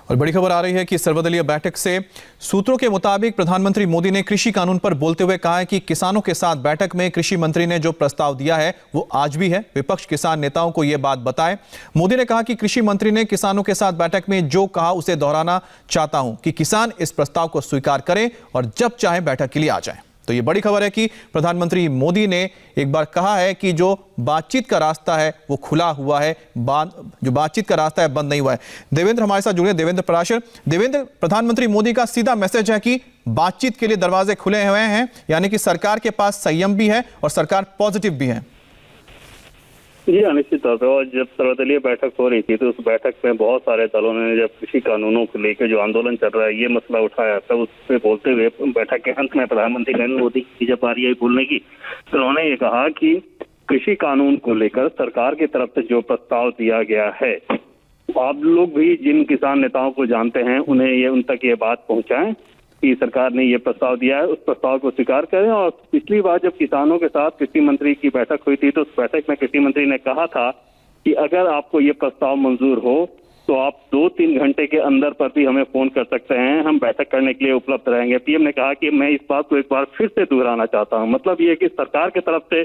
और बड़ी खबर आ रही है कि सर्वदलीय बैठक से सूत्रों के मुताबिक प्रधानमंत्री मोदी ने कृषि कानून पर बोलते हुए कहा है कि किसानों के साथ बैठक में कृषि मंत्री ने जो प्रस्ताव दिया है वो आज भी है। विपक्ष किसान नेताओं को ये बात बताए। मोदी ने कहा कि कृषि मंत्री ने किसानों के साथ बैठक में जो कहा उसे दोहराना चाहता हूं कि किसान इस प्रस्ताव को स्वीकार करें और जब चाहे बैठक के लिए आ जाए। तो ये बड़ी खबर है कि प्रधानमंत्री मोदी ने एक बार कहा है कि जो बातचीत का रास्ता है वो खुला हुआ है, जो बातचीत का रास्ता है बंद नहीं हुआ है। देवेंद्र हमारे साथ जुड़े, देवेंद्र पराशर। देवेंद्र, प्रधानमंत्री मोदी का सीधा मैसेज है कि बातचीत के लिए दरवाजे खुले हुए हैं, यानी कि सरकार के पास संयम भी है और सरकार पॉजिटिव भी है। जी निश्चित तौर पर। और जब सर्वदलीय बैठक हो रही थी तो उस बैठक में बहुत सारे दलों ने जब कृषि कानूनों को लेकर जो आंदोलन चल रहा है ये मसला उठाया, तब उस पर बोलते हुए बैठक के अंत में प्रधानमंत्री नरेंद्र मोदी की जब बारी आई बोलने की तो उन्होंने ये कहा कि कृषि कानून को लेकर सरकार की तरफ से जो प्रस्ताव दिया गया है, आप लोग भी जिन किसान नेताओं को जानते हैं उन्हें उन तक ये बात पहुंचाएं कि सरकार ने ये प्रस्ताव दिया है, उस प्रस्ताव को स्वीकार करें। और पिछली बार जब किसानों के साथ कृषि मंत्री की बैठक हुई थी तो उस बैठक में कृषि मंत्री ने कहा था कि अगर आपको ये प्रस्ताव मंजूर हो तो आप 2-3 घंटे के अंदर पर भी हमें फोन कर सकते हैं, हम बैठक करने के लिए उपलब्ध रहेंगे। पीएम ने कहा कि मैं इस बात को एक बार फिर से दोहराना चाहता हूँ। मतलब ये कि सरकार की तरफ से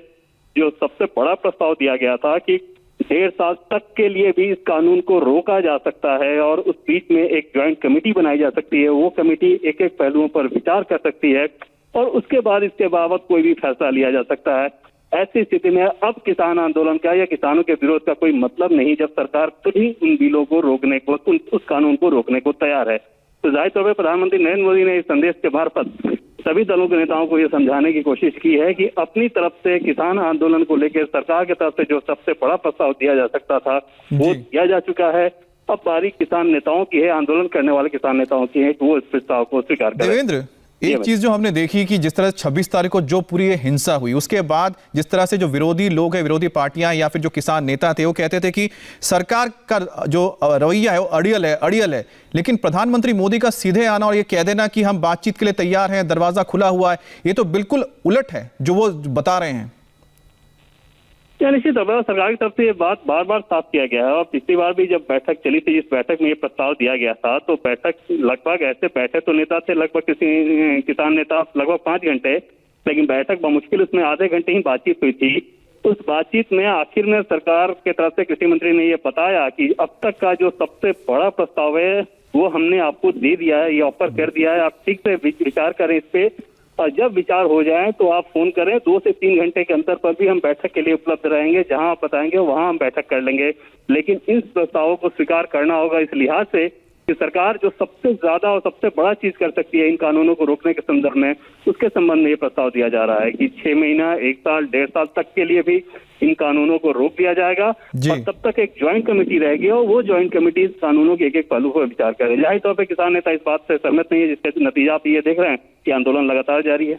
जो सबसे बड़ा प्रस्ताव दिया गया था कि 1.5 साल तक के लिए भी इस कानून को रोका जा सकता है और उस बीच में एक ज्वाइंट कमेटी बनाई जा सकती है। वो कमेटी एक एक पहलुओं पर विचार कर सकती है और उसके बाद इसके बाबत कोई भी फैसला लिया जा सकता है। ऐसी स्थिति में अब किसान आंदोलन का या किसानों के विरोध का कोई मतलब नहीं जब सरकार खुद ही उन बिलों को रोकने को, उस कानून को रोकने को तैयार है। तो जाहिर तौर पर प्रधानमंत्री नरेंद्र मोदी ने इस संदेश के मार्फत सभी दलों के नेताओं को यह समझाने की कोशिश की है कि अपनी तरफ से किसान आंदोलन को लेकर सरकार की तरफ से जो सबसे बड़ा प्रस्ताव दिया जा सकता था वो दिया जा चुका है। अब बारी किसान नेताओं की है, आंदोलन करने वाले किसान नेताओं की है कि वो इस प्रस्ताव को स्वीकार करें। देवेंद्र, एक चीज जो हमने देखी कि जिस तरह 26 तारीख को जो पूरी हिंसा हुई उसके बाद जिस तरह से जो विरोधी लोग हैं, विरोधी पार्टियां या फिर जो किसान नेता थे वो कहते थे कि सरकार का जो रवैया है वो अड़ियल है। लेकिन प्रधानमंत्री मोदी का सीधे आना और ये कह देना कि हम बातचीत के लिए तैयार हैं, दरवाजा खुला हुआ है, ये तो बिल्कुल उलट है जो वो बता रहे हैं। निश्चित तौर पर सरकार की तरफ से ये बात बार बार साफ किया गया है। और पिछली बार भी जब बैठक चली थी, जिस बैठक में ये प्रस्ताव दिया गया था तो बैठक लगभग ऐसे बैठे तो नेता थे लगभग किसान नेता लगभग 5 घंटे, लेकिन बैठक बमुश्किल उसमें आधे घंटे ही बातचीत हुई थी। उस बातचीत में आखिर में सरकार की तरफ से कृषि मंत्री ने ये बताया कि अब तक का जो सबसे बड़ा प्रस्ताव है वो हमने आपको दे दिया है, ये ऑफर कर दिया है, आप ठीक से विचार करें इस पे और जब विचार हो जाए तो आप फोन करें। 2 से 3 घंटे के अंतर पर भी हम बैठक के लिए उपलब्ध रहेंगे, जहां आप बताएंगे वहां हम बैठक कर लेंगे। लेकिन इन प्रस्तावों को स्वीकार करना होगा इस लिहाज से कि सरकार जो सबसे ज्यादा और सबसे बड़ा चीज कर सकती है इन कानूनों को रोकने के संदर्भ में, उसके संबंध में ये प्रस्ताव दिया जा रहा है कि 6 महीना, 1 साल, 1.5 साल तक के लिए भी इन कानूनों को रोक दिया जाएगा और तब तक एक ज्वाइंट कमेटी रहेगी और वो ज्वाइंट कमेटी इस कानूनों के एक पहलू पर विचार करे। जाहिर तौर पर किसान नेता इस बात से सहमत नहीं है, जिसके नतीजा आप ये देख रहे हैं कि आंदोलन लगातार जारी है।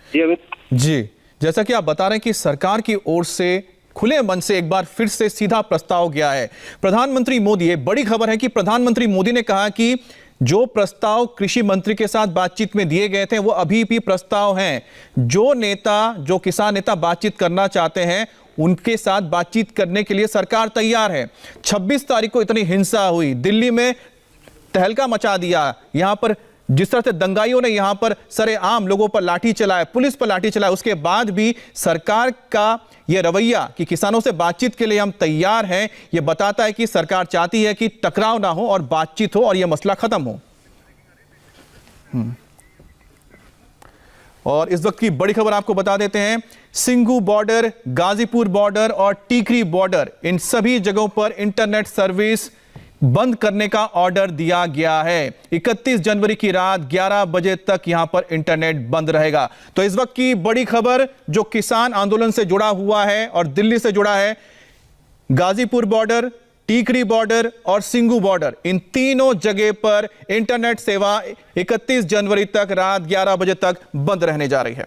जी अमित जी, जैसा कि आप बता रहे हैं कि सरकार की ओर से खुले मन से एक बार फिर से सीधा प्रस्ताव गया है प्रधानमंत्री मोदी। ये बड़ी खबर है कि प्रधानमंत्री मोदी ने कहा कि जो प्रस्ताव कृषि मंत्री के साथ बातचीत में दिए गए थे वो अभी भी प्रस्ताव हैं। जो किसान नेता बातचीत करना चाहते हैं उनके साथ बातचीत करने के लिए सरकार तैयार है। 26 तारीख को इतनी हिंसा हुई, दिल्ली में तहलका मचा दिया, यहां पर जिस तरह से दंगाइयों ने यहां पर सरेआम लोगों पर लाठी चलाए, पुलिस पर लाठी चलाए, उसके बाद भी सरकार का यह रवैया कि किसानों से बातचीत के लिए हम तैयार हैं, यह बताता है कि सरकार चाहती है कि टकराव ना हो और बातचीत हो और यह मसला खत्म हो। और इस वक्त की बड़ी खबर आपको बता देते हैं, सिंघू बॉर्डर, गाजीपुर बॉर्डर और टीकरी बॉर्डर, इन सभी जगहों पर इंटरनेट सर्विस बंद करने का ऑर्डर दिया गया है। 31 जनवरी की रात 11 बजे तक यहां पर इंटरनेट बंद रहेगा। तो इस वक्त की बड़ी खबर जो किसान आंदोलन से जुड़ा हुआ है और दिल्ली से जुड़ा है, गाजीपुर बॉर्डर, टीकरी बॉर्डर और सिंघू बॉर्डर, इन तीनों जगह पर इंटरनेट सेवा 31 जनवरी तक रात 11 बजे तक बंद रहने जा रही है।